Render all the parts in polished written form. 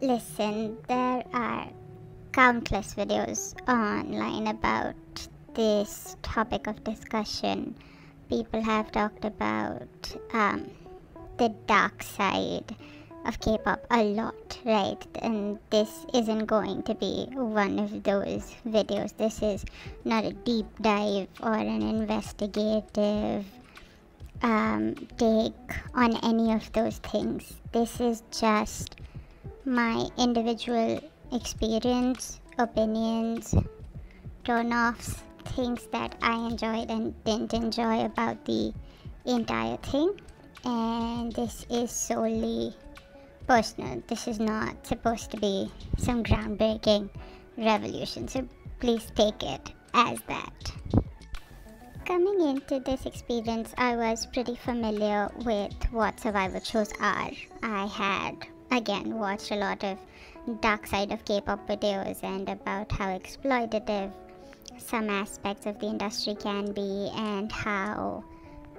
Listen, there are countless videos online about this topic of discussion. People have talked about the dark side of K-pop a lot, right? And this isn't going to be one of those videos. This is not a deep dive or an investigative take on any of those things. This is just my individual experience, opinions, turn-offs, things that I enjoyed and didn't enjoy about the entire thing. And this is solely personal. This is not supposed to be some groundbreaking revolution, so please take it as that. Coming into this experience, I was pretty familiar with what survival shows are. I had, again, watched a lot of dark side of K-pop videos and about how exploitative some aspects of the industry can be and how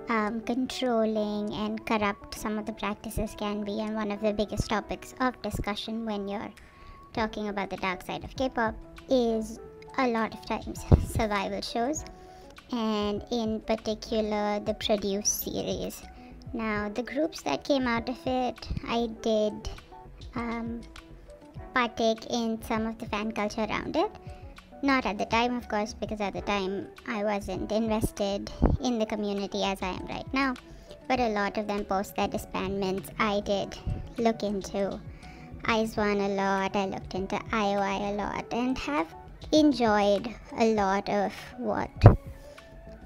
controlling and corrupt some of the practices can be. And one of the biggest topics of discussion when you're talking about the dark side of K-pop is a lot of times survival shows, and in particular the Produce series. Now, the groups that came out of it, I did partake in some of the fan culture around it. Not at the time, of course, because at the time I wasn't invested in the community as I am right now, but a lot of them post their disbandments. I did look into IZ*ONE a lot, I looked into IOI a lot, and have enjoyed a lot of what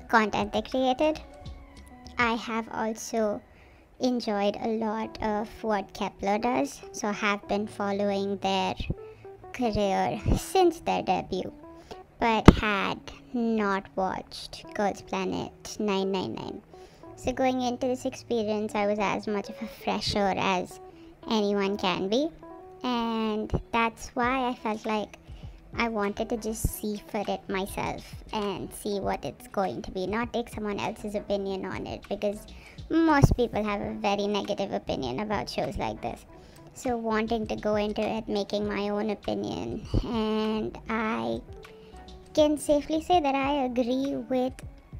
content they created. I have also enjoyed a lot of what k-ville does, so I have been following their career since their debut, but had not watched Girls Planet 999. So going into this experience, I was as much of a fresher as anyone can be, and that's why I felt like I wanted to just see for it myself and see what it's going to be, not take someone else's opinion on it, because most people have a very negative opinion about shows like this. So wanting to go into it, making my own opinion, and I can safely say that I agree with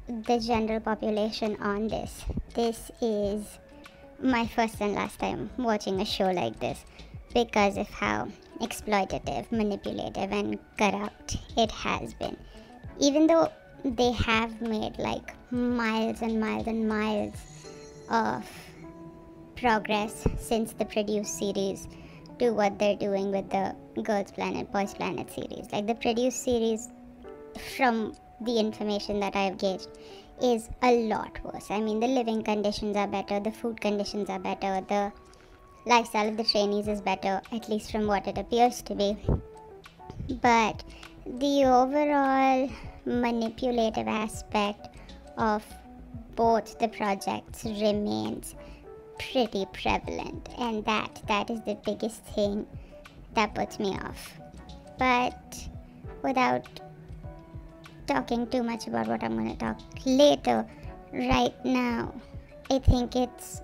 the general population on this. This is my first and last time watching a show like this because of how exploitative, manipulative, and corrupt it has been. Even though they have made like miles and miles and miles of progress since the Produce series to what they're doing with the Girls Planet, Boys Planet series. Like the Produce series, from the information that I've gauged, is a lot worse. I mean, the living conditions are better, the food conditions are better, the lifestyle of the trainees is better, at least from what it appears to be. But the overall manipulative aspect of both the projects remains pretty prevalent, and that is the biggest thing that puts me off. But without talking too much about what I'm going to talk later, right now I think it's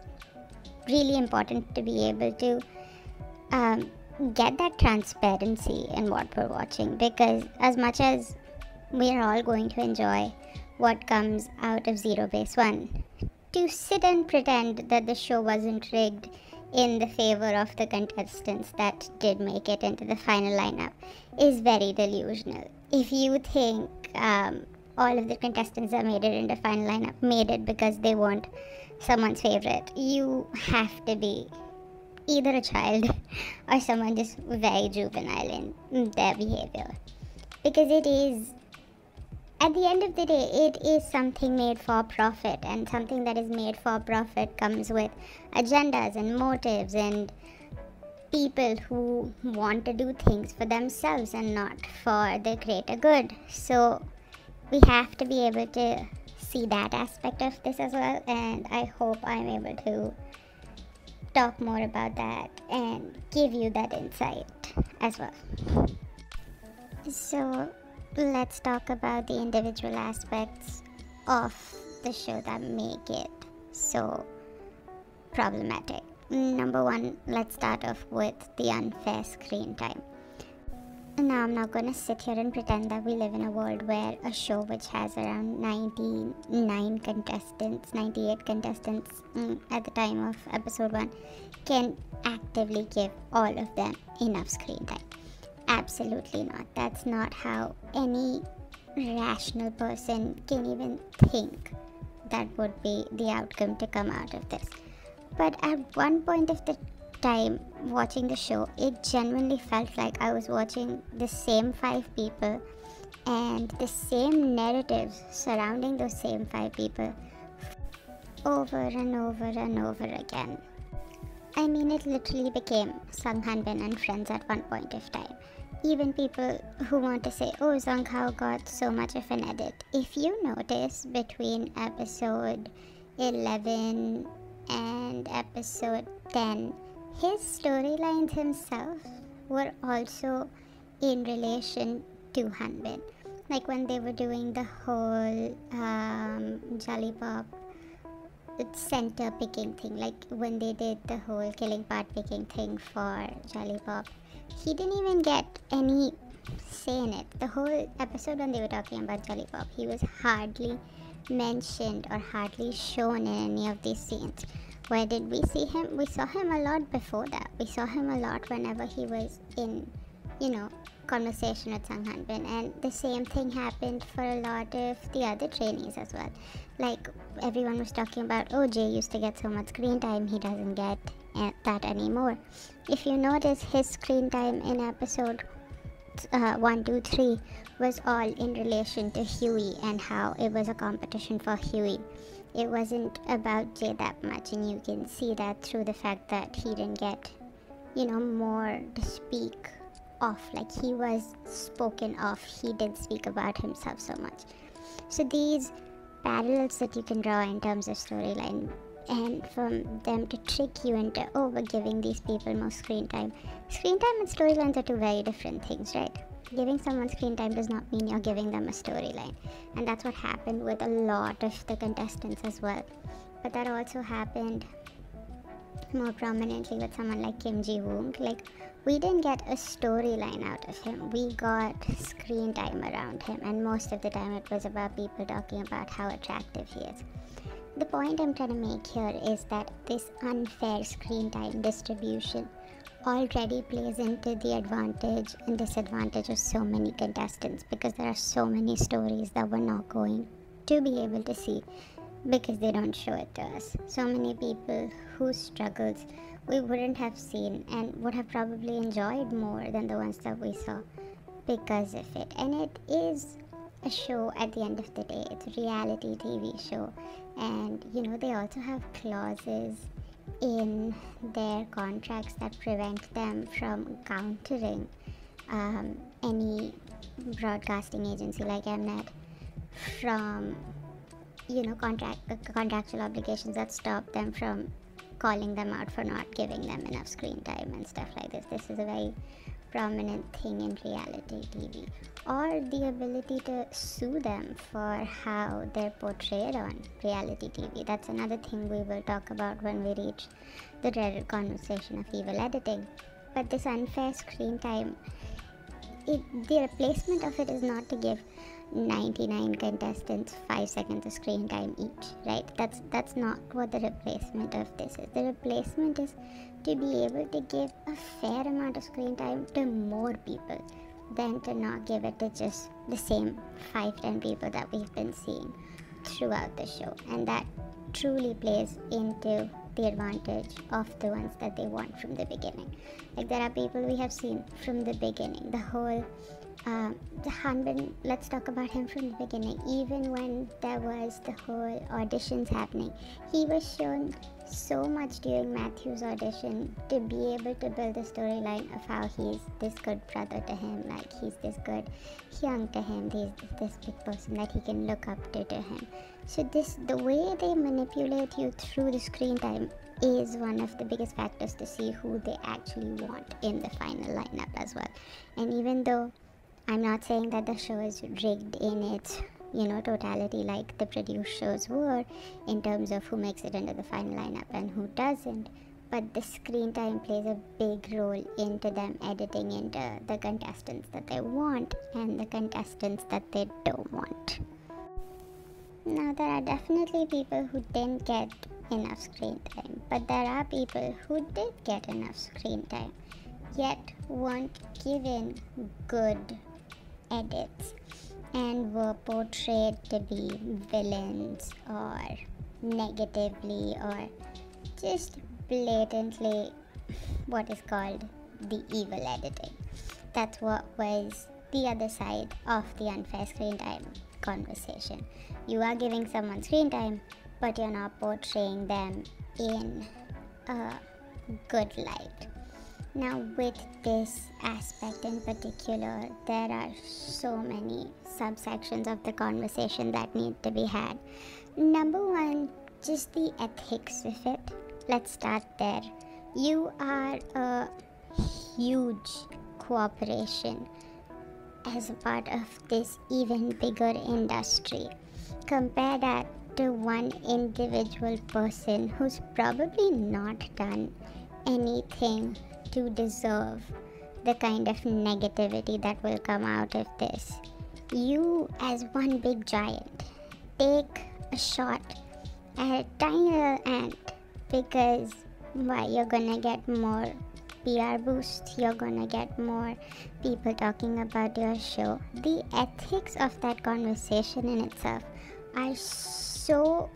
really important to be able to get that transparency in what we're watching, because as much as we're all going to enjoy what comes out of Zero Base One, to sit and pretend that the show wasn't rigged in the favor of the contestants that did make it into the final lineup is very delusional. If you think all of the contestants that made it into the final lineup made it because they weren't someone's favorite, you have to be either a child or someone just very juvenile in their behavior. Because it is, at the end of the day, it is something made for profit, and something that is made for profit comes with agendas and motives and people who want to do things for themselves and not for the greater good. So we have to be able to see that aspect of this as well, and I hope I'm able to talk more about that and give you that insight as well. So let's talk about the individual aspects of the show that make it so problematic. number one, let's start off with the unfair screen time. Now, I'm not going to sit here and pretend that we live in a world where a show which has around 98 contestants at the time of episode 1 can actively give all of them enough screen time. Absolutely not. That's not how any rational person can even think that would be the outcome to come out of this. But at one point of the time watching the show, it genuinely felt like I was watching the same 5 people and the same narratives surrounding those same 5 people over and over and over again. I mean, it literally became Sung Hanbin and friends at one point of time. Even people who want to say, oh, Sung Hao got so much of an edit. If you notice, between episode 11 and episode 10, his storylines himself were also in relation to Hanbin. Like when they were doing the whole Jollipop center picking thing, like when they did the whole killing part picking thing for Jollipop, he didn't even get any say in it. The whole episode when they were talking about Jollipop, he was hardly mentioned or hardly shown in any of these scenes. Where did we see him? We saw him a lot before that. We saw him a lot whenever he was in, conversation with Sung Hanbin, and the same thing happened for a lot of the other trainees as well. Like everyone was talking about, oh, Jay used to get so much screen time, he doesn't get that anymore. If you notice, his screen time in episode 1, 2, 3 was all in relation to Huey and how it was a competition for Huey. It wasn't about Jay that much, and you can see that through the fact that he didn't get, more to speak of. Like, he was spoken of, he didn't speak about himself so much. So these parallels that you can draw in terms of storyline, and from them to trick you into, oh, we're giving these people more screen time. Screen time and storylines are two very different things, right? Giving someone screen time does not mean you're giving them a storyline, and that's what happened with a lot of the contestants as well. But that also happened more prominently with someone like Kim Ji-woong. Like, we didn't get a storyline out of him, we got screen time around him, and most of the time it was about people talking about how attractive he is. The point I'm trying to make here is that this unfair screen time distribution already plays into the advantage and disadvantage of so many contestants, because there are so many stories that we're not going to be able to see because they don't show it to us. So many people whose struggles we wouldn't have seen and would have probably enjoyed more than the ones that we saw because of it. And it is a show at the end of the day. It's a reality TV show, and they also have clauses in their contracts that prevent them from countering any broadcasting agency like Mnet from contractual obligations that stop them from calling them out for not giving them enough screen time and stuff like this. This is a very prominent thing in reality TV. Or the ability to sue them for how they're portrayed on reality TV. That's another thing we will talk about when we reach the dreaded conversation of evil editing. But this unfair screen time, the replacement of it is not to give 99 contestants 5 seconds of screen time each, right? That's not what the replacement of this is. The replacement is to be able to give a fair amount of screen time to more people than to not give it to just the same 5-10 people that we've been seeing throughout the show. And that truly plays into the advantage of the ones that they want from the beginning. Like, there are people we have seen from the beginning. The whole the Hanbin, let's talk about him from the beginning. Even when there was the whole auditions happening, he was shown so much during Matthew's audition to be able to build a storyline of how he's this good brother to him, like he's this good young to him, he's this big person that he can look up to him. So the way they manipulate you through the screen time is one of the biggest factors to see who they actually want in the final lineup as well. And even though I'm not saying that the show is rigged in its totality like the produced shows were in terms of who makes it into the final lineup and who doesn't, but the screen time plays a big role into them editing into the contestants that they want and the contestants that they don't want. Now, there are definitely people who didn't get enough screen time, but there are people who did get enough screen time, yet weren't given good edits and were portrayed to be villains or negatively or just blatantly what is called the evil editing. That's what was the other side of the unfair screen time conversation. You are giving someone screen time, but you're not portraying them in a good light. Now, with this aspect in particular, there are so many subsections of the conversation that need to be had. Number one, just the ethics of it. Let's start there. You are a huge corporation as a part of this even bigger industry. Compare that to one individual person who's probably not done anything to deserve the kind of negativity that will come out of this. You, as one big giant, take a shot at a tiny little ant because why? You're gonna get more PR boost, you're gonna get more people talking about your show. The ethics of that conversation in itself are so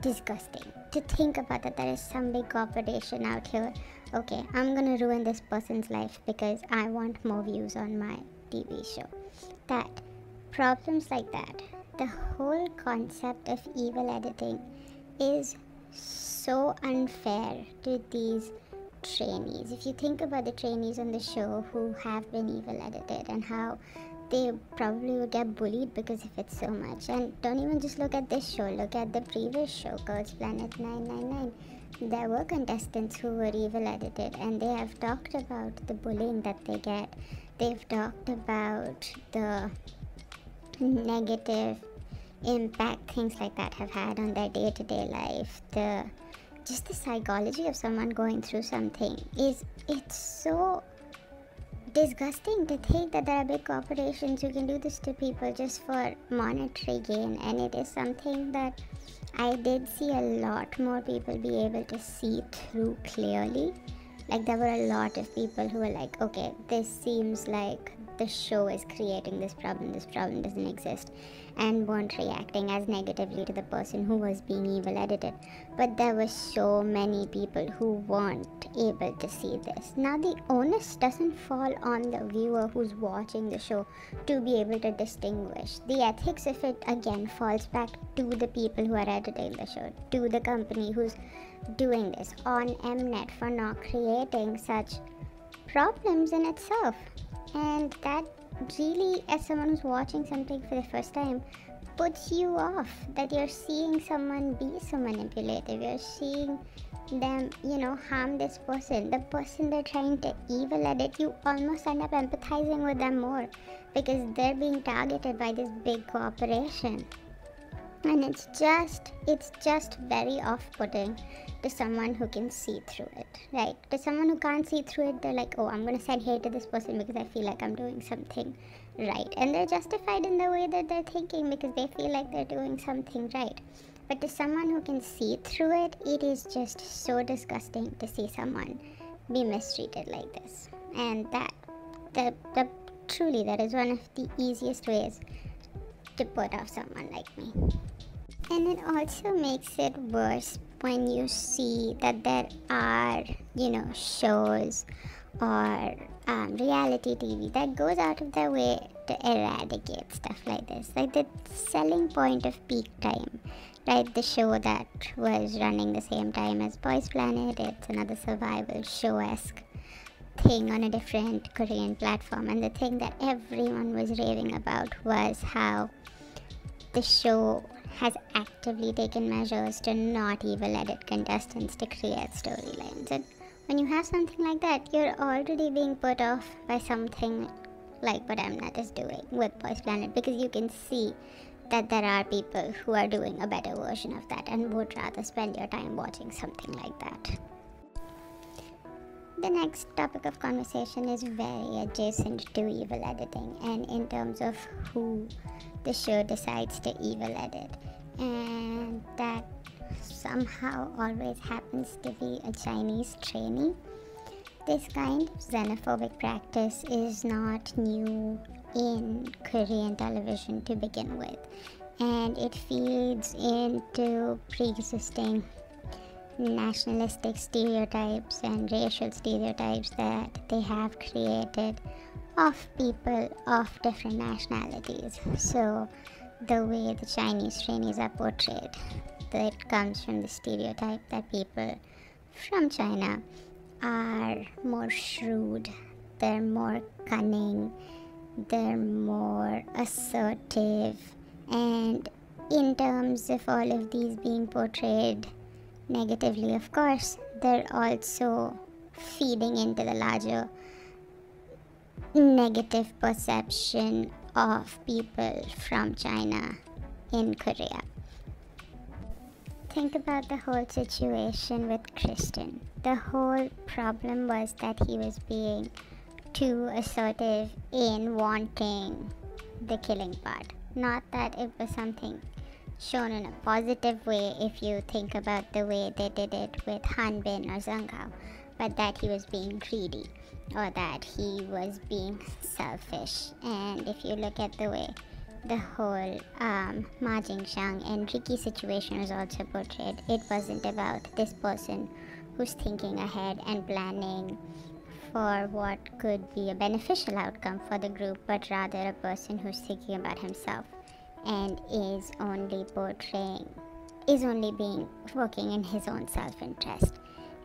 disgusting. To think about that, there is some big corporation out here. Okay, I'm gonna ruin this person's life because I want more views on my TV show. That problems like that, the whole concept of evil editing is so unfair to these trainees. If you think about the trainees on the show who have been evil edited and how they probably would get bullied because of it so much. And don't even just look at this show, look at the previous show, Girls Planet 999. There were contestants who were evil edited and they have talked about the bullying that they get. They've talked about the negative impact things like that have had on their day-to-day life. Just the psychology of someone going through something it's so disgusting to think that there are big corporations who can do this to people just for monetary gain, and it is something that I did see a lot more people be able to see through clearly. Like, there were a lot of people who were like, okay, this seems like the show is creating this problem doesn't exist, and weren't reacting as negatively to the person who was being evil edited. But there were so many people who weren't able to see this. Now, the onus doesn't fall on the viewer who's watching the show to be able to distinguish. The ethics of it, again, falls back to the people who are editing the show, to the company who's doing this, on Mnet, for not creating such problems in itself. And that really, as someone who's watching something for the first time, puts you off, that you're seeing someone be so manipulative, you're seeing them, harm this person, the person they're trying to evil edit. You almost end up empathizing with them more because they're being targeted by this big corporation. And it's just very off-putting to someone who can see through it, right? To someone who can't see through it, they're like, oh, I'm going to send hate to this person because I feel like I'm doing something right. And they're justified in the way that they're thinking because they feel like they're doing something right. But to someone who can see through it, it is just so disgusting to see someone be mistreated like this. And truly, that is one of the easiest ways to put off someone like me. And it also makes it worse when you see that there are, shows or reality TV that goes out of their way to eradicate stuff like this. Like the selling point of Peak Time, right? The show that was running the same time as Boys Planet. It's another survival show-esque thing on a different Korean platform. And the thing that everyone was raving about was how the show has actively taken measures to not evil edit contestants to create storylines. And when you have something like that, you're already being put off by something like what Mnet is doing with Boys Planet, because you can see that there are people who are doing a better version of that and would rather spend your time watching something like that. The next topic of conversation is very adjacent to evil editing, and in terms of who the show decides to evil edit, and that somehow always happens to be a Chinese trainee. This kind of xenophobic practice is not new in Korean television to begin with, and it feeds into pre-existing nationalistic stereotypes and racial stereotypes that they have created of people of different nationalities. So the way the Chinese trainees are portrayed, that comes from the stereotype that people from China are more shrewd, they're more cunning, they're more assertive, and in terms of all of these being portrayed negatively, of course, they're also feeding into the larger negative perception of people from China in Korea. Think about the whole situation with Pristin. The whole problem was that he was being too assertive in wanting the killing part. Not that it was something shown in a positive way if you think about the way they did it with Hanbin or Zhengao, but that he was being greedy or that he was being selfish. And if you look at the way the whole Ma Jingxiang and Ricky situation was also portrayed, it wasn't about this person who's thinking ahead and planning for what could be a beneficial outcome for the group, but rather a person who's thinking about himself and is only working in his own self-interest.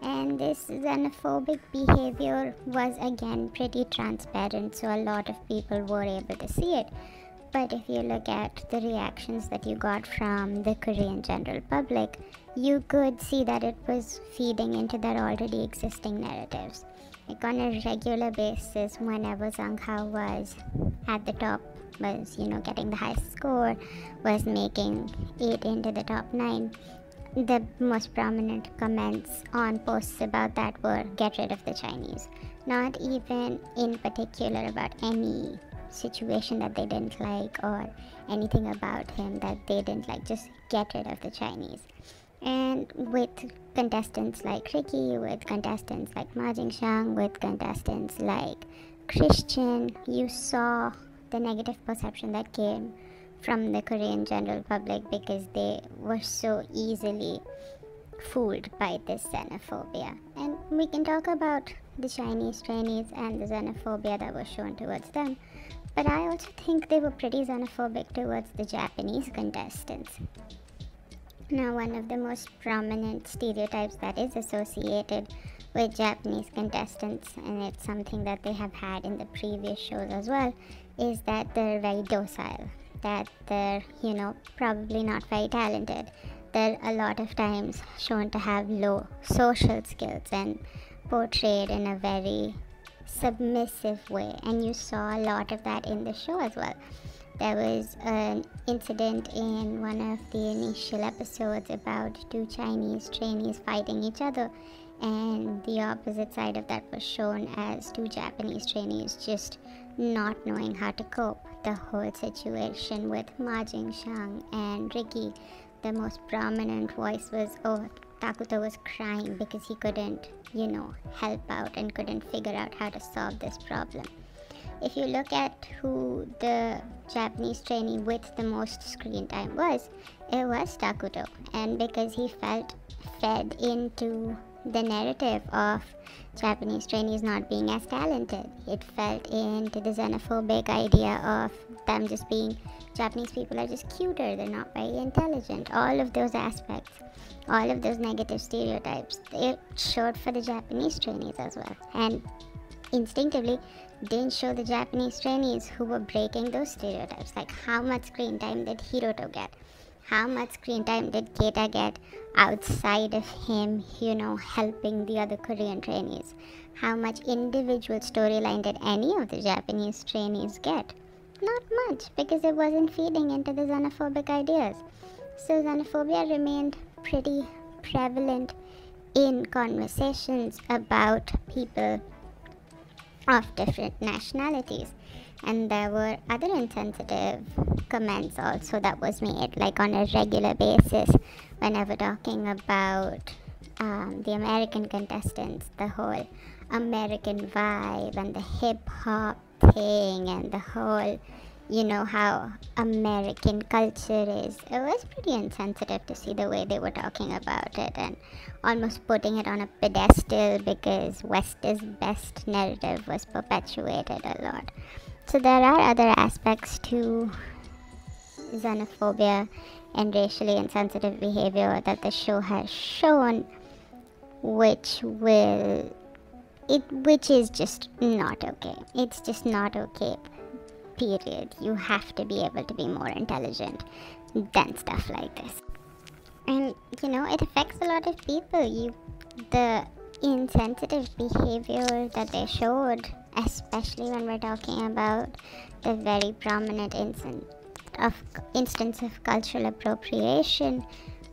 And this xenophobic behavior was again pretty transparent, so a lot of people were able to see it. But if you look at the reactions that you got from the Korean general public, you could see that it was feeding into their already existing narratives. Like on a regular basis, whenever Zhengao was at the top, was getting the highest score, was making it into the top 9, the most prominent comments on posts about that were get rid of the Chinese. Not even in particular about any situation that they didn't like or anything about him that they didn't like, just get rid of the Chinese. And with contestants like Ricky, with contestants like Ma Jingxiang, with contestants like Christian, you saw the negative perception that came from the Korean general public because they were so easily fooled by this xenophobia. And we can talk about the Chinese trainees and the xenophobia that was shown towards them, but I also think they were pretty xenophobic towards the Japanese contestants. Now, one of the most prominent stereotypes that is associated with Japanese contestants, and it's something that they have had in the previous shows as well, is that they're very docile, that they're, probably not very talented. They're a lot of times shown to have low social skills and portrayed in a very submissive way, and you saw a lot of that in the show as well. There was an incident in one of the initial episodes about two Chinese trainees fighting each other, and the opposite side of that was shown as two Japanese trainees just not knowing how to cope. The whole situation with Ma Jingxiang and Ricky, the most prominent voice was, Takuto was crying because he couldn't, help out and couldn't figure out how to solve this problem. If you look at who the Japanese trainee with the most screen time was, it was Takuto. And because he felt fed into the narrative of Japanese trainees not being as talented, it felt into the xenophobic idea of them just being, Japanese people are just cuter, they're not very intelligent. All of those aspects, all of those negative stereotypes, it showed for the Japanese trainees as well. And instinctively didn't show the Japanese trainees who were breaking those stereotypes. Like, how much screen time did Hiroto get? How much screen time did Keita get outside of him, helping the other Korean trainees? How much individual storyline did any of the Japanese trainees get? Not much, because it wasn't feeding into the xenophobic ideas. So xenophobia remained pretty prevalent in conversations about people of different nationalities. And there were other insensitive comments also that was made, like on a regular basis, whenever talking about the American contestants, the whole American vibe and the hip-hop thing and the whole, how American culture is. It was pretty insensitive to see the way they were talking about it and almost putting it on a pedestal because West is best narrative was perpetuated a lot. So there are other aspects to xenophobia and racially insensitive behavior that the show has shown, which is just not okay. It's just not okay, period. You have to be able to be more intelligent than stuff like this. And it affects a lot of people. The insensitive behavior that they showed, especially when we're talking about the very prominent instance of cultural appropriation,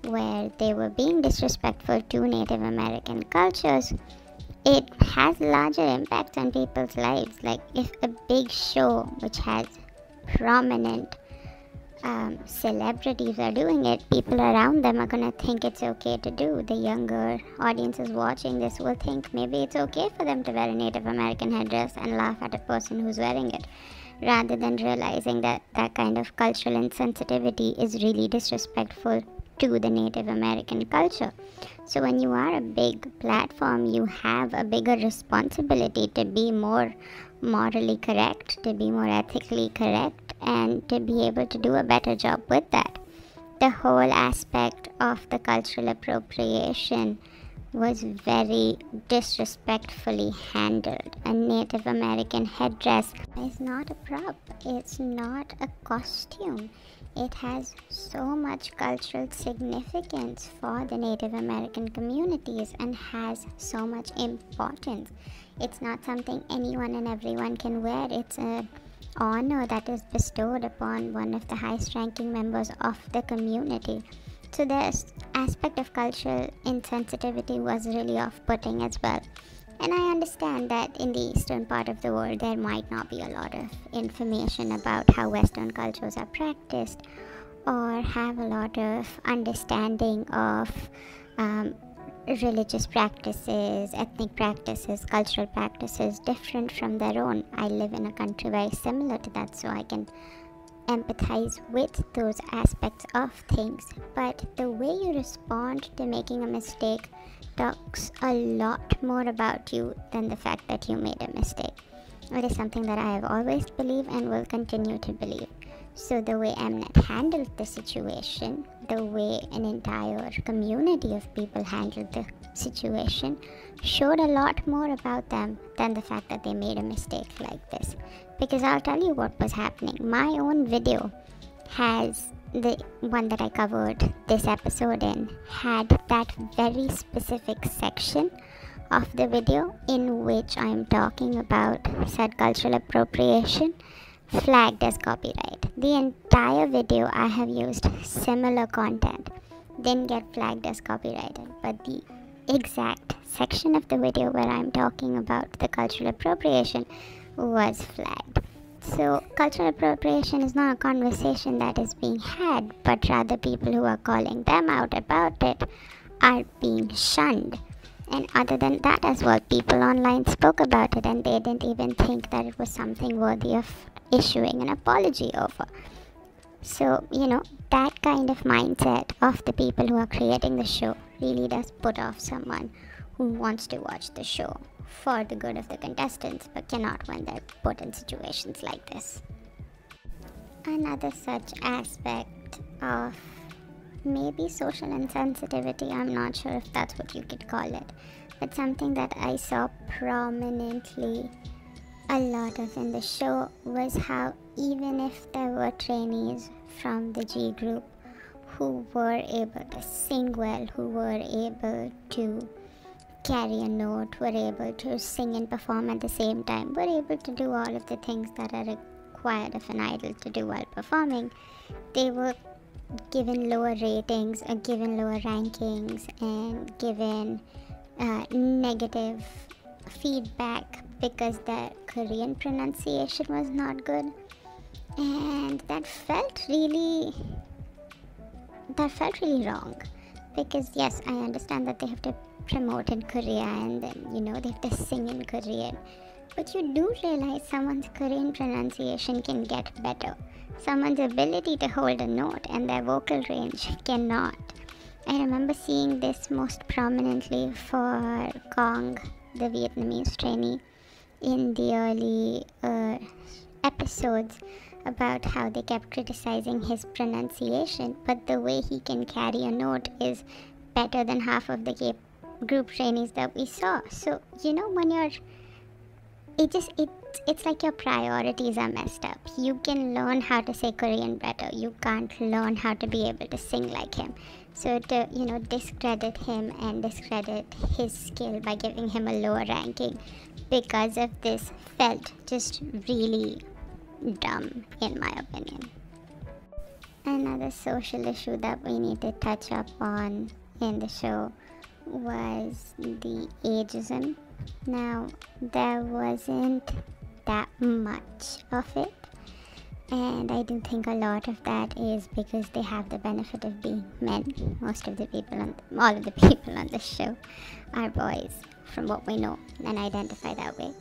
where they were being disrespectful to Native American cultures, it has larger impacts on people's lives. Like, if a big show which has prominent celebrities are doing it, people around them are gonna think it's okay to do. The younger audiences watching this will think maybe it's okay for them to wear a Native American headdress and laugh at a person who's wearing it, rather than realizing that that kind of cultural insensitivity is really disrespectful to the Native American culture. So when you are a big platform, you have a bigger responsibility to be more morally correct, to be more ethically correct, and to be able to do a better job with that. The whole aspect of the cultural appropriation was very disrespectfully handled. A Native American headdress is not a prop, it's not a costume. It has so much cultural significance for the Native American communities and has so much importance. It's not something anyone and everyone can wear. It's an honor that is bestowed upon one of the highest ranking members of the community. So this aspect of cultural insensitivity was really off-putting as well. And I understand that in the eastern part of the world there might not be a lot of information about how Western cultures are practiced, or have a lot of understanding of religious practices, ethnic practices, cultural practices different from their own. I live in a country very similar to that, so I can empathize with those aspects of things. But the way you respond to making a mistake talks a lot more about you than the fact that you made a mistake. It is something that I have always believed and will continue to believe. So the way Mnet handled the situation, the way an entire community of people handled the situation, showed a lot more about them than the fact that they made a mistake like this. Because I'll tell you what was happening. My own video has, the one that I covered this episode in, had that very specific section of the video in which I'm talking about said cultural appropriation flagged as copyright. The entire video I have used similar content, didn't get flagged as copyrighted, but the exact section of the video where I'm talking about the cultural appropriation was flagged. So cultural appropriation is not a conversation that is being had, but rather people who are calling them out about it are being shunned. And other than that as well, people online spoke about it and they didn't even think that it was something worthy of issuing an apology over. So, that kind of mindset of the people who are creating the show really does put off someone who wants to watch the show for the good of the contestants, but cannot when they're put in situations like this. Another such aspect of maybe social insensitivity, I'm not sure if that's what you could call it, but something that I saw prominently a lot of in the show was how even if there were trainees from the G group who were able to sing well, who were able to carry a note, were able to sing and perform at the same time, were able to do all of the things that are required of an idol to do while performing, they were given lower ratings, given lower rankings, and given negative feedback because the Korean pronunciation was not good, and that felt really wrong. Because yes, I understand that they have to promote in Korea and then they have to sing in Korean, but you do realize someone's Korean pronunciation can get better. Someone's ability to hold a note and their vocal range cannot. I remember seeing this most prominently for Kong, the Vietnamese trainee, in the early episodes about how they kept criticizing his pronunciation, but the way he can carry a note is better than half of the K group trainees that we saw. So when you're it's like your priorities are messed up. You can learn how to say Korean better, you can't learn how to be able to sing like him. So to discredit him and discredit his skill by giving him a lower ranking because of this felt just really dumb, in my opinion. Another social issue that we need to touch up on in the show was the ageism. Now, there wasn't that much of it, and I do think a lot of that is because they have the benefit of being men. All of the people on the show are boys, from what we know, and identify that way.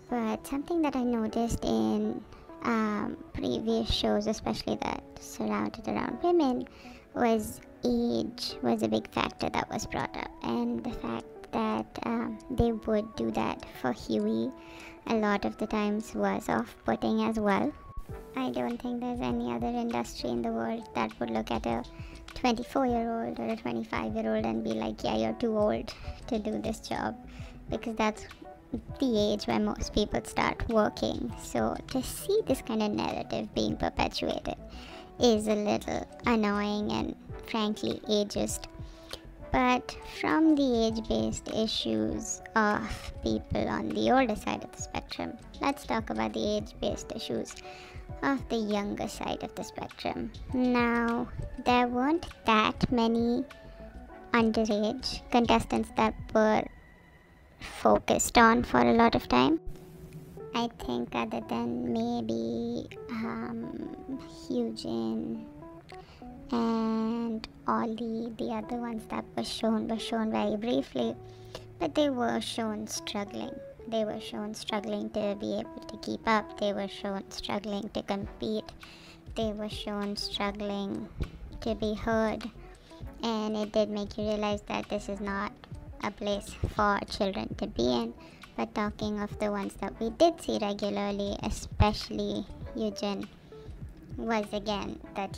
But something that I noticed in previous shows, especially that surrounded around women, was age was a big factor that was brought up, and the fact that they would do that for Huey a lot of the times was off-putting as well. I don't think there's any other industry in the world that would look at a 24-year-old or a 25-year-old and be like, yeah, you're too old to do this job, because that's the age where most people start working. So to see this kind of narrative being perpetuated is a little annoying and frankly ageist. But from the age-based issues of people on the older side of the spectrum, let's talk about the age-based issues of the younger side of the spectrum. Now, there weren't that many underage contestants that were focused on for a lot of time. I think other than maybe Hyujin and Ollie, the other ones that were shown very briefly, but they were shown struggling. They were shown struggling to be able to keep up. They were shown struggling to compete. They were shown struggling to be heard. And it did make you realize that this is not a place for children to be in. But talking of the ones that we did see regularly, especially Hyujin, was again that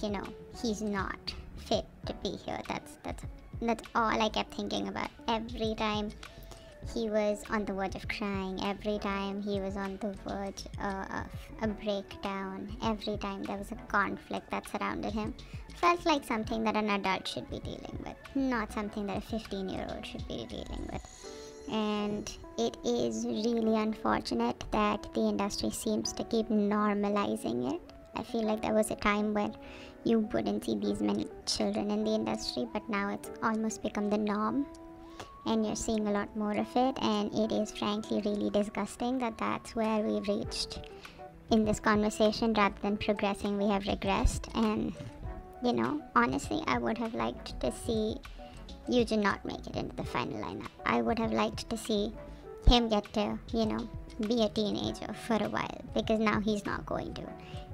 he's not fit to be here. That's all I kept thinking about. Every time he was on the verge of crying, every time he was on the verge of a breakdown, every time there was a conflict that surrounded him, felt like something that an adult should be dealing with, not something that a 15-year-old should be dealing with. And it is really unfortunate that the industry seems to keep normalizing it. I feel like there was a time when you wouldn't see these many children in the industry, but now it's almost become the norm, and you're seeing a lot more of it, and it is frankly really disgusting that that's where we've reached in this conversation. Rather than progressing, we have regressed. And honestly, I would have liked to see Hyujin not make it into the final lineup. I would have liked to see him get to be a teenager for a while, because now he's not going to.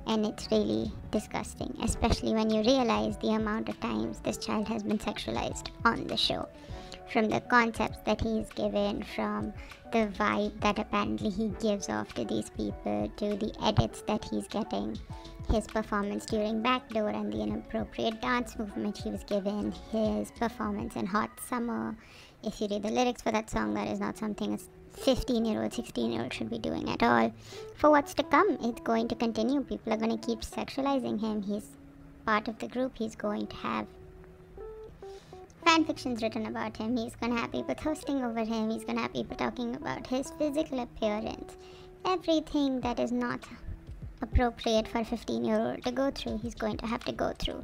And it's really disgusting, especially when you realize the amount of times this child has been sexualized on the show. From the concepts that he's given, from the vibe that apparently he gives off to these people, to the edits that he's getting, his performance during Backdoor and the inappropriate dance movement he was given, his performance in Hot Summer. If you read the lyrics for that song, that is not something a 15-year-old, 16-year-old should be doing at all. For what's to come, it's going to continue. People are going to keep sexualizing him. He's part of the group. He's going to have fanfictions written about him. He's going to have people toasting over him. He's going to have people talking about his physical appearance. Everything that is not appropriate for a 15-year-old to go through, he's going to have to go through.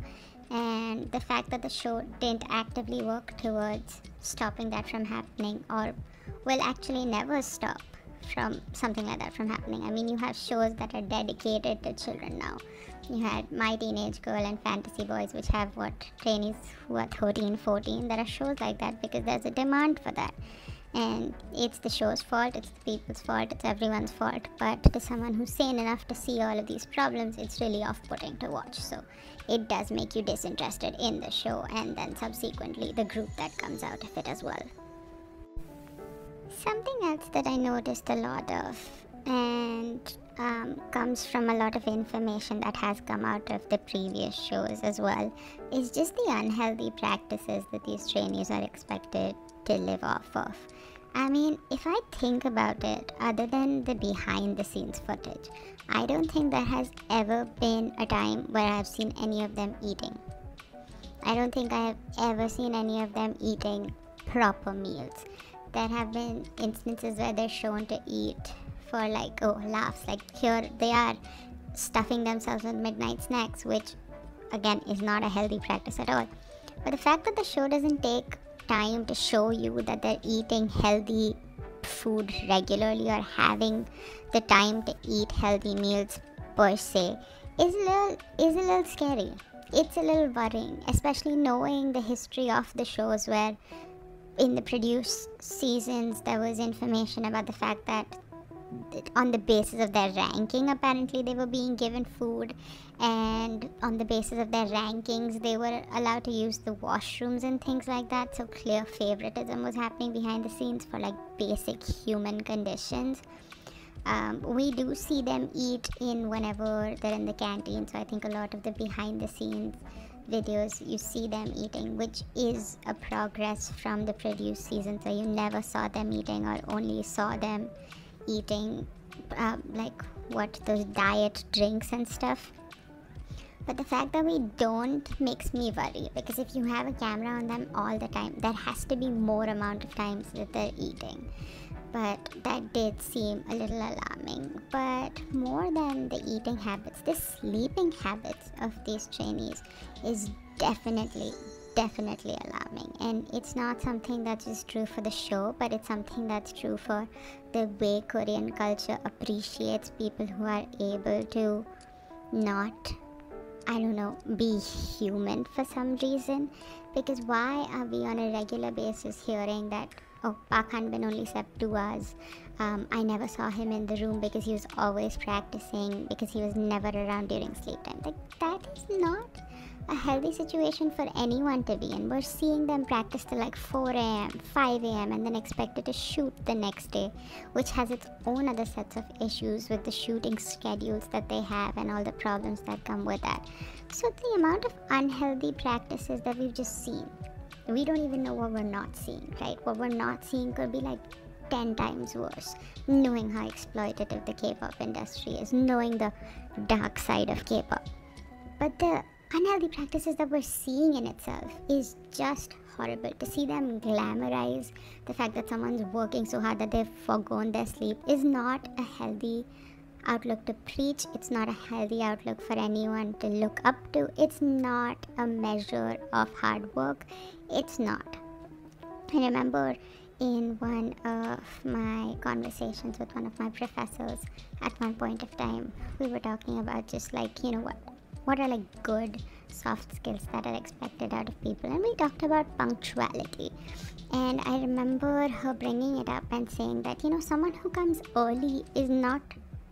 and the fact that the show didn't actively work towards stopping that from happening, or will actually never stop from something like that from happening. I mean, you have shows that are dedicated to children now. You had My Teenage Girl and Fantasy Boys, which have trainees who are 13, 14. There are shows like that because there's a demand for that. And it's the show's fault, it's the people's fault, it's everyone's fault. But to someone who's sane enough to see all of these problems, it's really off-putting to watch. So it does make you disinterested in the show, and then subsequently the group that comes out of it as well. Something else that I noticed a lot of, and comes from a lot of information that has come out of the previous shows as well, is just the unhealthy practices that these trainees are expected to live off of. I mean, if I think about it, other than the behind the scenes footage, I don't think there has ever been a time where I've seen any of them eating. I don't think I have ever seen any of them eating proper meals. There have been instances where they're shown to eat for laughs. Like here they are stuffing themselves with midnight snacks, which again is not a healthy practice at all. But the fact that the show doesn't take time to show you that they're eating healthy food regularly, or having the time to eat healthy meals per se, is a little scary. It's a little worrying, especially knowing the history of the shows, where in the produced seasons there was information about the fact that on the basis of their ranking, apparently they were being given food, and on the basis of their rankings they were allowed to use the washrooms and things like that. So clear favoritism was happening behind the scenes for basic human conditions. We do see them eat in whenever they're in the canteen, so I think a lot of the behind the scenes videos you see them eating, which is a progress from the produced season. So you never saw them eating, or only saw them eating those diet drinks and stuff. But the fact that we don't makes me worry, because if you have a camera on them all the time, there has to be more amount of times that they're eating. But that did seem a little alarming. But more than the eating habits, the sleeping habits of these trainees is definitely alarming. And it's not something that's just true for the show, but it's something that's true for the way Korean culture appreciates people who are able to not, be human for some reason. Because why are we on a regular basis hearing that, oh, Park Han-bin only slept 2 hours. I never saw him in the room because he was always practicing, because he was never around during sleep time. That is not a healthy situation for anyone to be in. We're seeing them practice till 4 a.m., 5 a.m. and then expected to shoot the next day, which has its own other sets of issues with the shooting schedules that they have and all the problems that come with that. So the amount of unhealthy practices that we've just seen, we don't even know what we're not seeing, right? What we're not seeing could be 10 times worse, knowing how exploitative the K-pop industry is, knowing the dark side of K-pop. But the unhealthy practices that we're seeing in itself is just horrible. To see them glamorize the fact that someone's working so hard that they've forgone their sleep is not a healthy outlook to preach. It's not a healthy outlook for anyone to look up to. It's not a measure of hard work. It's not. I remember in one of my conversations with one of my professors at one point of time, we were talking about just what are good soft skills that are expected out of people, and we talked about punctuality. And I remember her bringing it up and saying that someone who comes early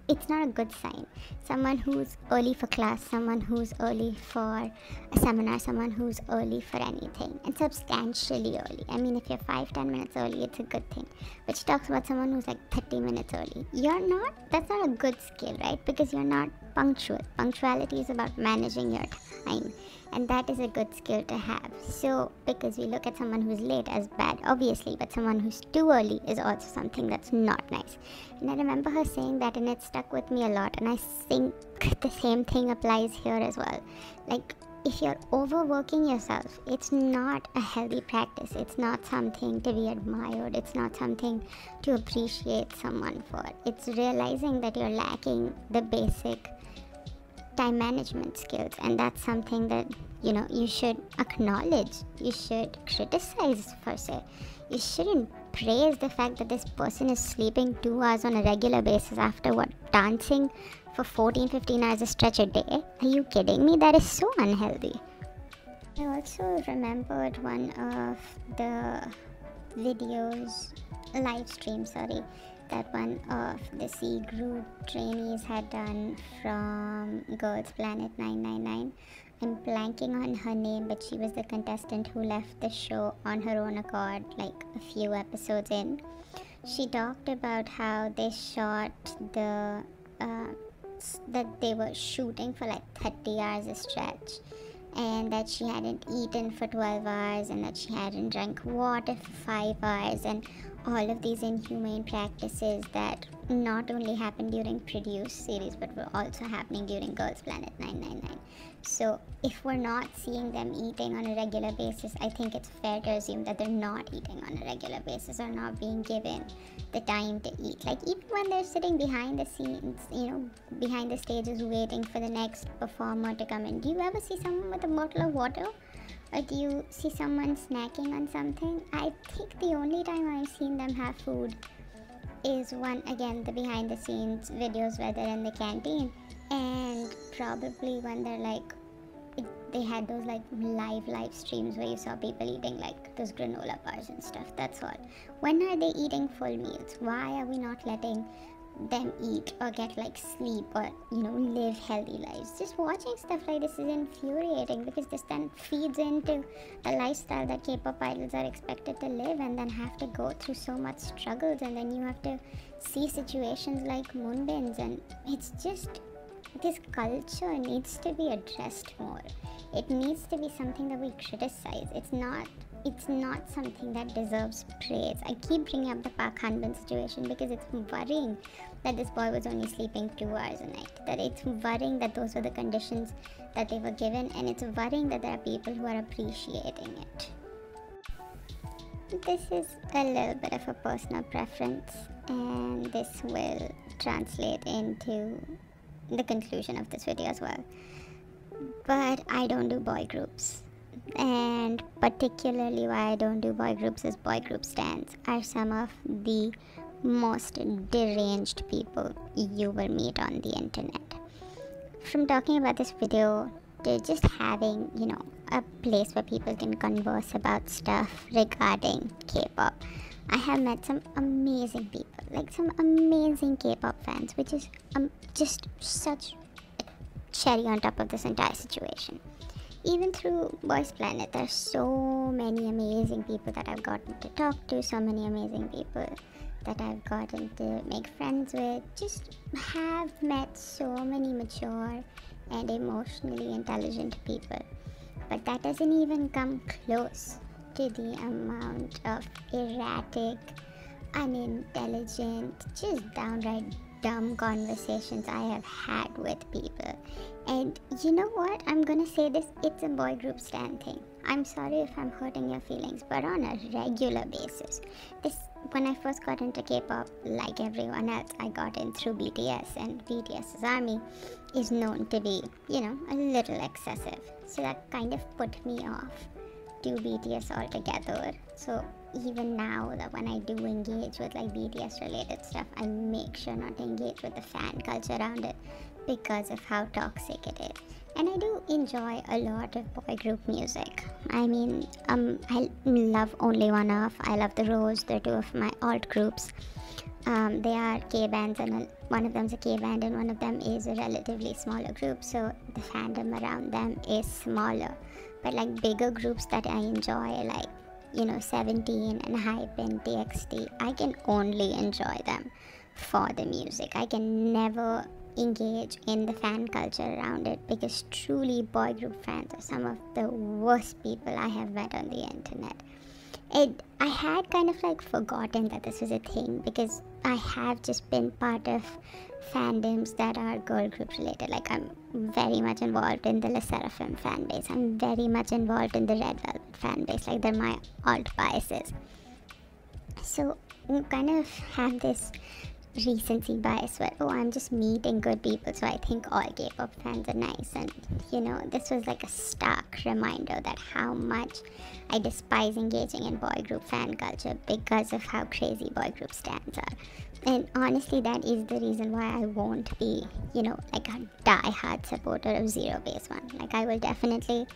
it's not a good sign. Someone who's early for class, someone who's early for a seminar, someone who's early for anything, and substantially early. I mean, if you're 5-10 minutes early, it's a good thing. But she talks about someone who's 30 minutes early. That's not a good skill, right? Because you're not punctual. Punctuality is about managing your time, and that is a good skill to have. So, because we look at someone who's late as bad, obviously, but someone who's too early is also something that's not nice. And I remember her saying that, and it stuck with me a lot, and I think the same thing applies here as well. If you're overworking yourself, it's not a healthy practice. It's not something to be admired. It's not something to appreciate someone for. It's realizing that you're lacking the basic time management skills, and that's something that, you know, you should acknowledge. You should criticize for say. You shouldn't praise the fact that this person is sleeping 2 hours on a regular basis after what, dancing for 14-15 hours a stretch a day. Are you kidding me? That is so unhealthy. I also remembered one of the videos, live stream, sorry, that one of the C group trainees had done from Girls Planet 999. I'm blanking on her name, but she was the contestant who left the show on her own accord like a few episodes in. She talked about how they shot that they were shooting for like 30 hours a stretch, and that she hadn't eaten for 12 hours, and that she hadn't drank water for 5 hours, and all of these inhumane practices that not only happened during produced series but were also happening during Girls Planet 999. So if we're not seeing them eating on a regular basis, I think it's fair to assume that they're not eating on a regular basis or not being given the time to eat. Like, even when they're sitting behind the scenes, you know, behind the stages waiting for the next performer to come in, do you ever see someone with a bottle of water? Or do you see someone snacking on something? I think the only time I've seen them have food is one, again, the behind the scenes videos where they're in the canteen, and probably when they're like, they had those like live streams where you saw people eating like those granola bars and stuff. That's all. When are they eating full meals? Why are we not letting them eat or get like sleep or, you know, live healthy lives? Just watching stuff like this is infuriating, because this then feeds into a lifestyle that K-pop idols are expected to live and then have to go through so much struggles, and then you have to see situations like moonbins, and it's just, this culture needs to be addressed more. It needs to be something that we criticize. It's not something that deserves praise. I keep bringing up the Park Han-bin situation because it's worrying that this boy was only sleeping 2 hours a night. That it's worrying that those were the conditions that they were given, and it's worrying that there are people who are appreciating it. This is a little bit of a personal preference, and this will translate into the conclusion of this video as well. But I don't do boy groups. And particularly why I don't do boy groups is boy group stands are some of the most deranged people you will meet on the internet. From talking about this video to just having, you know, a place where people can converse about stuff regarding K-pop, I have met some amazing people, like some amazing K-pop fans, which is just such a cherry on top of this entire situation. Even through Boys Planet, there's so many amazing people that I've gotten to talk to, so many amazing people that I've gotten to make friends with, just have met so many mature and emotionally intelligent people. But that doesn't even come close to the amount of erratic, unintelligent, just downright dumb conversations I have had with people. And you know what? I'm gonna say this, it's a boy group stand thing. I'm sorry if I'm hurting your feelings, but on a regular basis. When I first got into K-pop, like everyone else, I got in through BTS, and BTS's army is known to be, you know, a little excessive. So that kind of put me off to BTS altogether. So even now, that when I do engage with like BTS related stuff, I make sure not to engage with the fan culture around it because of how toxic it is. And I do enjoy a lot of boy group music. I mean, I love Only One Off, I love The Rose, they're two of my alt groups. They are K-bands, and one of them's a K-band and one of them is a relatively smaller group, so the fandom around them is smaller. But like bigger groups that I enjoy, like, you know, 17 and Hypen, TXT, I can only enjoy them for the music. I can never engage in the fan culture around it, because truly boy group fans are some of the worst people I have met on the internet. I had kind of like forgotten that this was a thing, because I have just been part of fandoms that are girl group related. Like, I'm very much involved in the LE SSERAFIM fan base, I'm very much involved in the Red Velvet fan base, like they're my alt biases. So you kind of have this recency bias where, oh, I'm just meeting good people, so I think all K-pop fans are nice. And this was like a stark reminder that how much I despise engaging in boy group fan culture because of how crazy boy group stans are. And honestly, that is the reason why I won't be like a die-hard supporter of Zero Base One. Like, I will definitely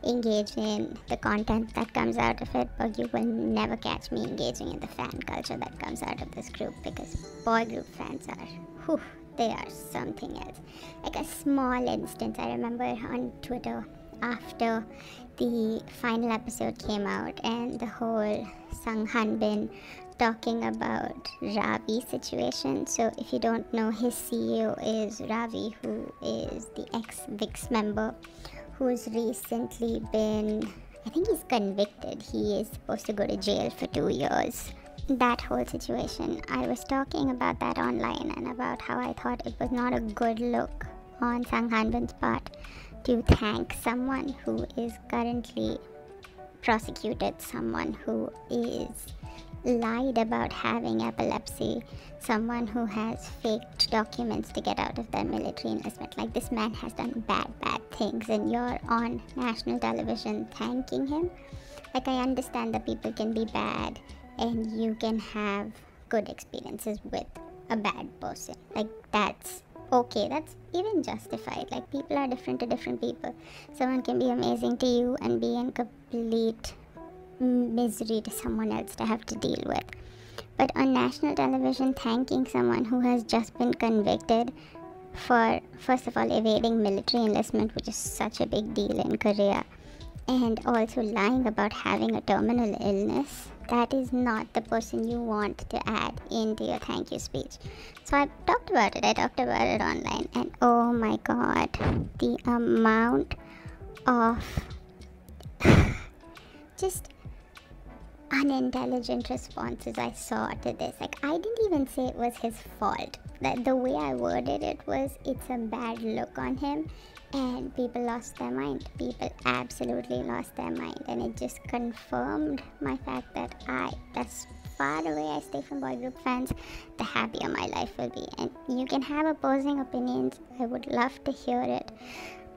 engage in the content that comes out of it, but you will never catch me engaging in the fan culture that comes out of this group, because boy group fans are, they are something else. Like, a small instance I remember on Twitter after the final episode came out and the whole Sung Hanbin talking about Ravi situation. So if you don't know, his CEO is Ravi, who is the ex-VIX member who's recently been, I think he's convicted. He is supposed to go to jail for 2 years. That whole situation, I was talking about that online and about how I thought it was not a good look on Sang Hanbin's part to thank someone who is currently prosecuted, someone who is lied about having epilepsy, someone who has faked documents to get out of their military enlistment. Like, this man has done bad things, and you're on national television thanking him. Like, I understand that people can be bad and you can have good experiences with a bad person. Like, that's okay, that's even justified. Like, people are different to different people. Someone can be amazing to you and be in complete misery to someone else to have to deal with. But on national television, thanking someone who has just been convicted for, first of all, evading military enlistment, which is such a big deal in Korea, and also lying about having a terminal illness, that is not the person you want to add into your thank you speech. So I talked about it online, and oh my god, the amount of just unintelligent responses I saw to this. Like, I didn't even say it was his fault. The way I worded it was, it's a bad look on him, and people lost their mind. People absolutely lost their mind, and it just confirmed my fact that as far away I stay from boy group fans, the happier my life will be. And you can have opposing opinions, I would love to hear it,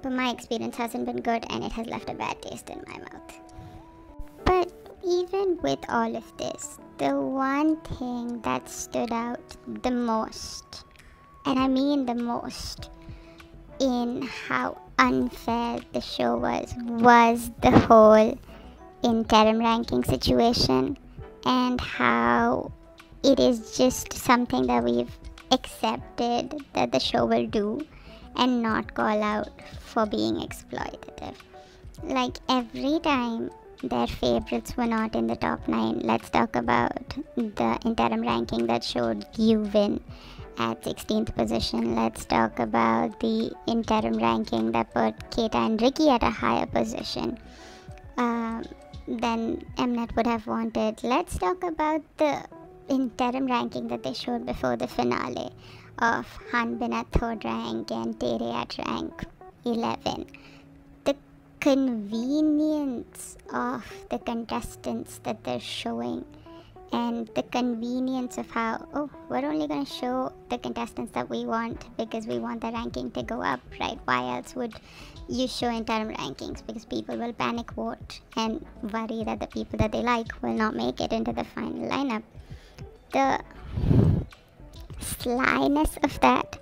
but my experience hasn't been good, and it has left a bad taste in my mouth. But even with all of this, the one thing that stood out the most, and I mean the most, in how unfair the show was the whole interim ranking situation, and how it is just something that we've accepted that the show will do and not call out for being exploitative. Like, every time their favorites were not in the top 9. Let's talk about the interim ranking that showed gfriend at 16th position. Let's talk about the interim ranking that put Keita and Ricky at a higher position than Mnet would have wanted. Let's talk about the interim ranking that they showed before the finale of Hanbin at 3rd rank and Tere at rank 11. The convenience of the contestants that they're showing, and the convenience of how, oh, we're only going to show the contestants that we want because we want the ranking to go up, right? Why else would you show interim rankings? Because people will panic vote and worry that the people that they like will not make it into the final lineup. The slyness of that,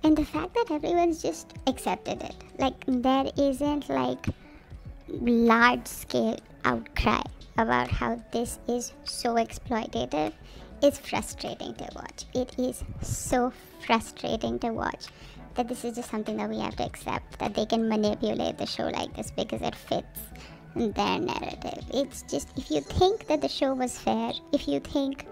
and the fact that everyone's just accepted it. Like, there isn't like large scale outcry about how this is so exploitative. It's frustrating to watch. It is so frustrating to watch that this is just something that we have to accept, that they can manipulate the show like this because it fits their narrative. It's just, if you think that the show was fair, if you think,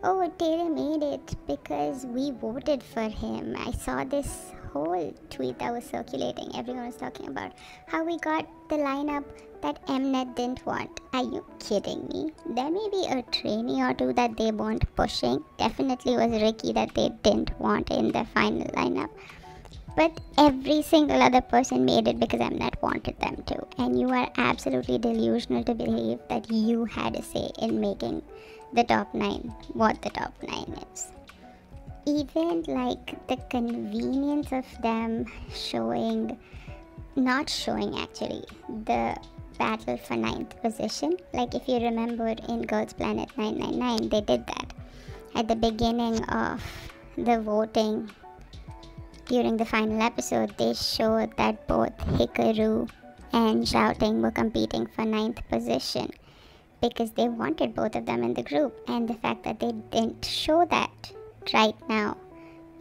oh, Tere made it because we voted for him. I saw this whole tweet that was circulating. Everyone was talking about how we got the lineup that Mnet didn't want. Are you kidding me? There may be a trainee or two that they weren't pushing. Definitely was Ricky that they didn't want in the final lineup. But every single other person made it because Mnet wanted them to. And you are absolutely delusional to believe that you had a say in making the top 9 what the top 9 is. even like the convenience of them not showing actually the battle for ninth position. Like if you remember in Girls Planet 999, they did that at the beginning of the voting. During the final episode, they showed that both Hikaru and Xiaoting were competing for ninth position because they wanted both of them in the group. And the fact that they didn't show that right now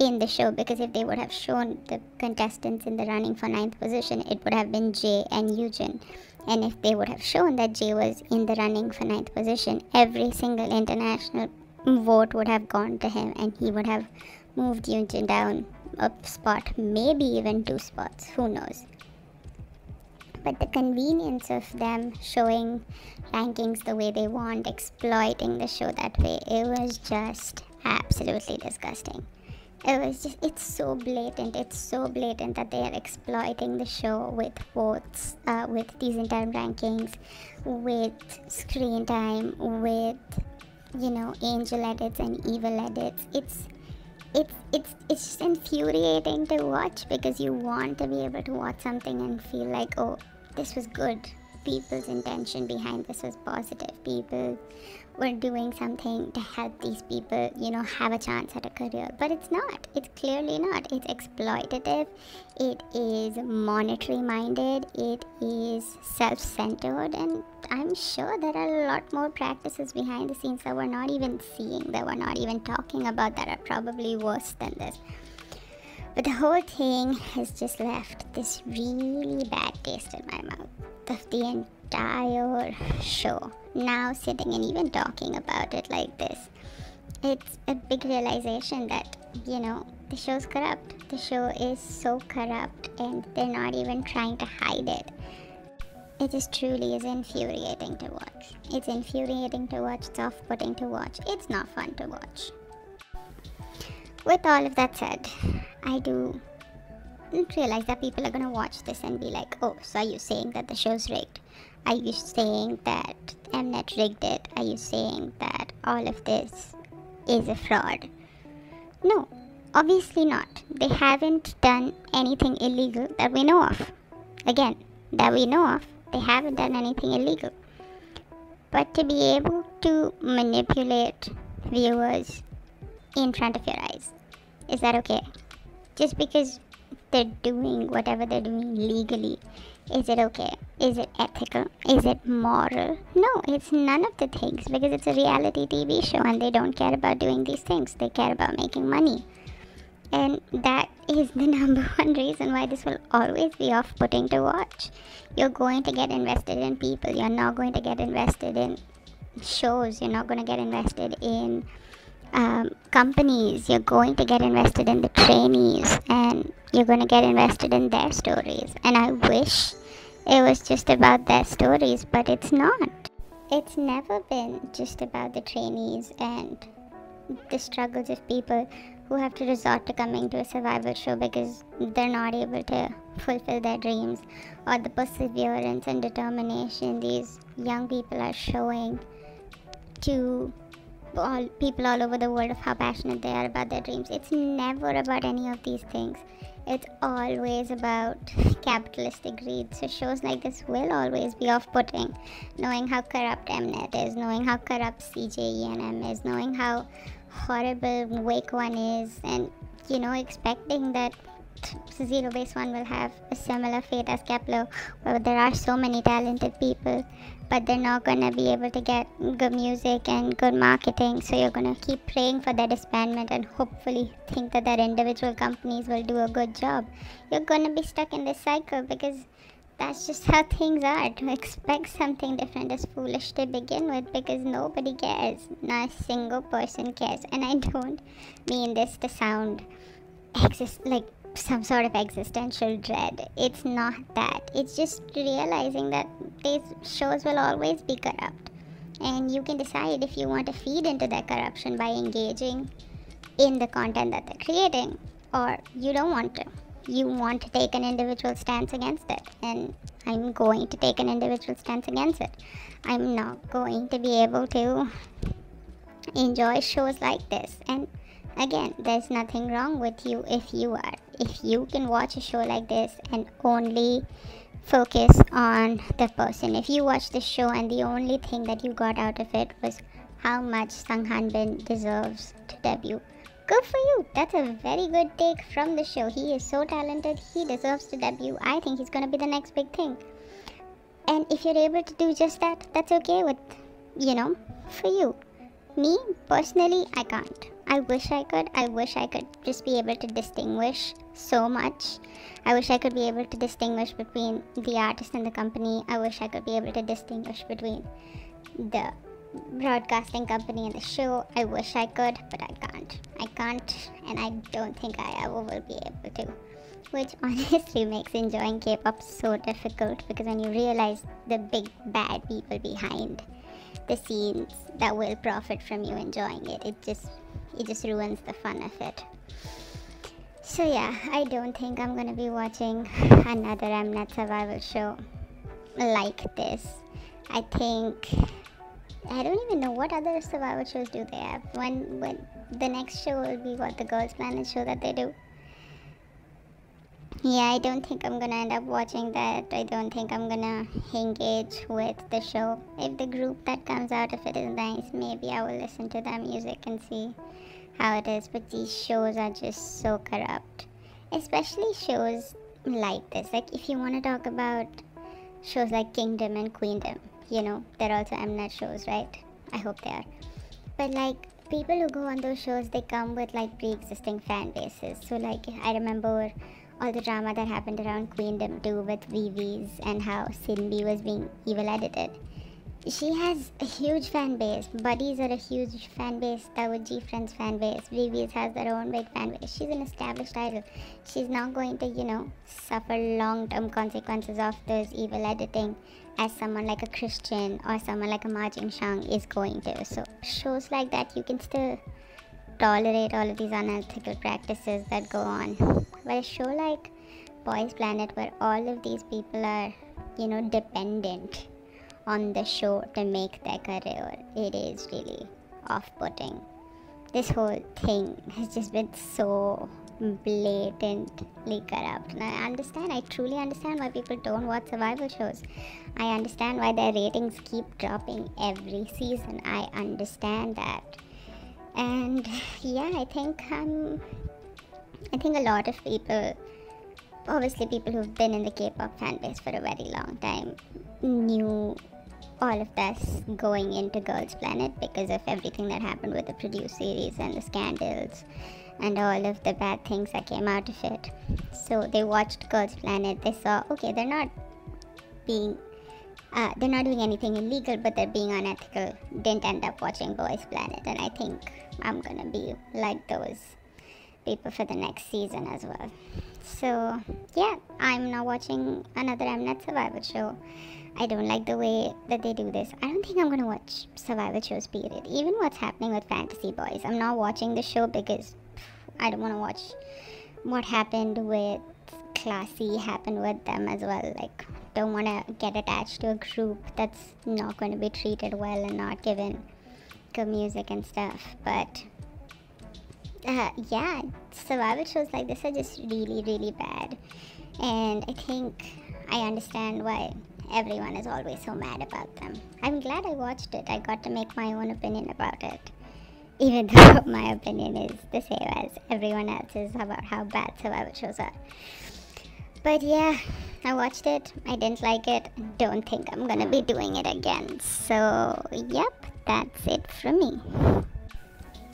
in the show, because if they would have shown the contestants in the running for ninth position, it would have been Jay and Yujin. And if they would have shown that Jay was in the running for ninth position, every single international vote would have gone to him, and he would have moved Yujin down a spot, maybe even 2 spots, who knows. But the convenience of them showing rankings the way they want, exploiting the show that way, it was just absolutely disgusting. It's so blatant that they are exploiting the show with votes, with these interim rankings, with screen time, with, angel edits and evil edits. It's just infuriating to watch, because you want to be able to watch something and feel like, oh, this was good. People's intention behind this was positive. People were doing something to help these people, have a chance at a career. But it's not. It's clearly not. It's exploitative. It is monetary minded. It is self-centered. And I'm sure there are a lot more practices behind the scenes that we're not even seeing, that we're not even talking about, that are probably worse than this. But the whole thing has just left this really bad taste in my mouth of the entire show. Now sitting and even talking about it like this, it's a big realization that, the show's corrupt. The show is so corrupt, and they're not even trying to hide it. It just truly is infuriating to watch. It's infuriating to watch. It's off-putting to watch. It's not fun to watch. With all of that said, I do realize that people are going to watch this and be like, oh, so are you saying that the show's rigged? Are you saying that Mnet rigged it? Are you saying that all of this is a fraud? No, obviously not. They haven't done anything illegal that we know of. Again, that we know of, they haven't done anything illegal. But to be able to manipulate viewers in front of your eyes, is that okay? Just because they're doing whatever they're doing legally, is it okay? Is it ethical? Is it moral? No, it's none of the things, because it's a reality TV show and they don't care about doing these things. They care about making money. And that is the number one reason why this will always be off-putting to watch. You're going to get invested in people. You're not going to get invested in shows. You're not going to get invested in companies. You're going to get invested in the trainees, and you're going to get invested in their stories. And I wish it was just about their stories, but it's not. It's never been just about the trainees and the struggles of people who have to resort to coming to a survival show because they're not able to fulfill their dreams, or the perseverance and determination these young people are showing to people all over the world of how passionate they are about their dreams. It's never about any of these things. It's always about capitalistic greed. So shows like this will always be off-putting, knowing how corrupt Mnet is, knowing how corrupt CJENM is, knowing how horrible Wake One is, and expecting that Zero Base One will have a similar fate as Kepler, where there are so many talented people, but they're not going to be able to get good music and good marketing. So you're going to keep praying for their disbandment and hopefully think that their individual companies will do a good job. You're going to be stuck in this cycle, because that's just how things are. To expect something different is foolish to begin with, because nobody cares. Not a single person cares. And I don't mean this to sound like some sort of existential dread. It's not that. It's just realizing that these shows will always be corrupt, and you can decide if you want to feed into that corruption by engaging in the content that they're creating, or you don't want to. You want to take an individual stance against it, and I'm going to take an individual stance against it. I'm not going to be able to enjoy shows like this, and Again, there's nothing wrong with you if you are. If you can watch a show like this and only focus on the person. If you watch the show and the only thing that you got out of it was how much Sung Han-bin deserves to debut, good for you. That's a very good take from the show. He is so talented. He deserves to debut. I think he's going to be the next big thing. And if you're able to do just that, that's okay with, for you. Me, personally, I can't. I wish I could. I wish I could just be able to distinguish so much. I wish I could be able to distinguish between the artist and the company. I wish I could be able to distinguish between the broadcasting company and the show. I wish I could, but I can't. I can't, and I don't think I ever will be able to. Which honestly makes enjoying K-pop so difficult, because when you realize the big bad people behind the scenes that will profit from you enjoying it, it just ruins the fun of it. So yeah, I don't think I'm gonna be watching another Mnet survival show like this. I don't even know what other survival shows do they have. When the next show will be what, the Girls Planet show that they do. Yeah, I don't think I'm gonna end up watching that. I don't think I'm gonna engage with the show. If the group that comes out of it is nice, maybe I will listen to their music and see how it is. But these shows are just so corrupt, especially shows like this. Like, if you want to talk about shows like Kingdom and Queendom, they're also Mnet shows, right? I hope they are. But like, people who go on those shows, they come with like pre-existing fan bases. So like, I remember all the drama that happened around Queendom too, with vyev and how Sinbi was being evil edited. She has a huge fan base. Buddies are a huge fan base. That was gfriend's fan base. vyev has their own big fan base. She's an established idol. She's not going to, suffer long-term consequences of those evil editing as someone like a Christian or someone like a Ma Jing-shang is going to. So shows like that, you can still tolerate all of these unethical practices that go on. But a show like Boys Planet, where all of these people are, dependent on the show to make their career, it is really off-putting. This whole thing has just been so blatantly corrupt. And I truly understand why people don't watch survival shows. I understand why their ratings keep dropping every season. I understand that. And yeah, I think a lot of people, obviously people who've been in the K-pop fan base for a very long time, knew all of this going into Girls Planet because of everything that happened with the Produce series and the scandals and all of the bad things that came out of it. So they watched Girls Planet. They saw, okay, they're not doing anything illegal, but they're being unethical. Didn't end up watching Boys Planet, and I think I'm gonna be like those people for the next season as well. So yeah, I'm not watching another Mnet survival show. I don't like the way that they do this. I don't think I'm gonna watch survival shows, period. Even what's happening with Fantasy Boys, I'm not watching the show because I don't want to watch what happened with Classy happen with them as well. Like, don't want to get attached to a group that's not going to be treated well and not given good music and stuff. But yeah, survival shows like this are just really, really bad. And I think I understand why everyone is always so mad about them. I'm glad I watched it. I got to make my own opinion about it, even though my opinion is the same as everyone else's about how bad survival shows are. But yeah, I watched it. I didn't like it. Don't think I'm gonna be doing it again. So yep, that's it from me.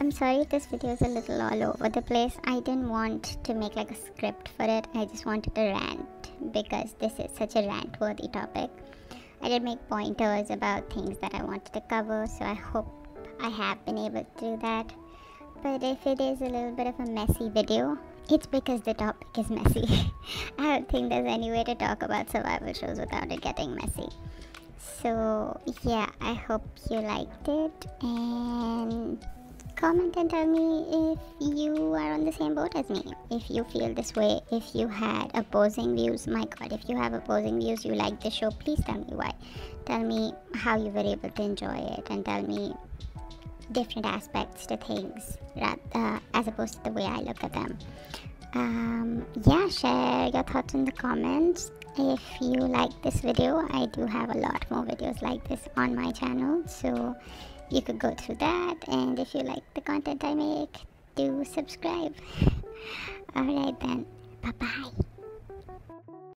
I'm sorry if this video is a little all over the place. I didn't want to make like a script for it. I just wanted to rant because this is such a rant-worthy topic. I did make pointers about things that I wanted to cover, so I hope I have been able to do that. But if it is a little bit of a messy video, it's because the topic is messy. I don't think there's any way to talk about survival shows without it getting messy. So yeah, I hope you liked it, and comment and tell me if you are on the same boat as me. If you feel this way, if you had opposing views, my god, if you have opposing views, you like the show, please tell me why. Tell me how you were able to enjoy it, and tell me different aspects to things as opposed to the way I look at them. Yeah, share your thoughts in the comments. If you like this video, I do have a lot more videos like this on my channel, so you could go through that. And if you like the content I make, do subscribe. Alright then, bye bye.